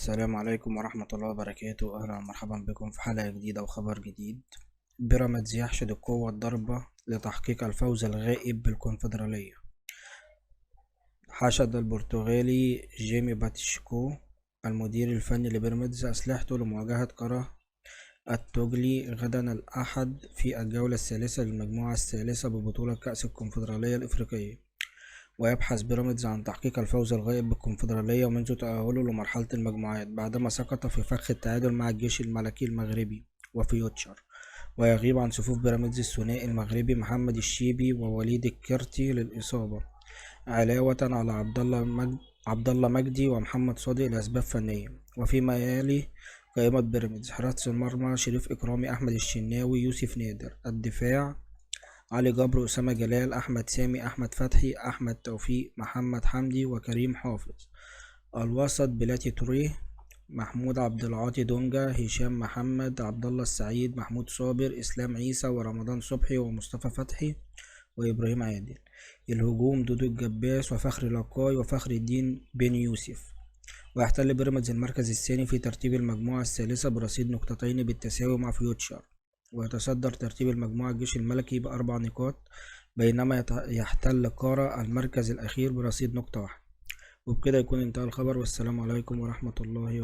السلام عليكم ورحمة الله وبركاته. أهلا ومرحبا بكم في حلقة جديدة وخبر جديد. بيراميدز يحشد القوة الضاربة لتحقيق الفوز الغائب بالكونفدرالية. حشد البرتغالي جيمي باتشيكو المدير الفني لبيراميدز أسلحته لمواجهة كره التوجلي غدا الأحد في الجولة الثالثة للمجموعة الثالثة ببطولة كأس الكونفدرالية الإفريقية. ويبحث بيراميدز عن تحقيق الفوز الغائب بالكونفدرالية منذ تأهله لمرحلة المجموعات بعدما سقط في فخ التعادل مع الجيش الملكي المغربي وفيوتشر. ويغيب عن صفوف بيراميدز الثنائي المغربي محمد الشيبي ووليد الكرتي للإصابة، علاوة على عبد الله مجدي ومحمد صادق لأسباب فنية. وفيما يلي قائمة بيراميدز: حراسة المرمى شريف إكرامي، أحمد الشناوي، يوسف نادر. الدفاع: علي جبر، أسامة جلال، أحمد سامي، أحمد فتحي، أحمد توفيق، محمد حمدي، وكريم حافظ. الوسط: بلاتي توريه، محمود عبد العاطي دونجا، هشام محمد، عبد الله السعيد، محمود صابر، إسلام عيسى، ورمضان صبحي، ومصطفى فتحي، وإبراهيم عادل. الهجوم: دودو الجباس، وفخري لقاي، وفخر الدين بن يوسف. ويحتل بيراميدز المركز الثاني في ترتيب المجموعة الثالثة برصيد نقطتين بالتساوي مع فيوتشر. ويتصدر ترتيب المجموعة الجيش الملكي ب4 نقاط، بينما يحتل كارا المركز الأخير برصيد نقطة واحدة. وبكده يكون انتهى الخبر، والسلام عليكم ورحمة الله وبركاته.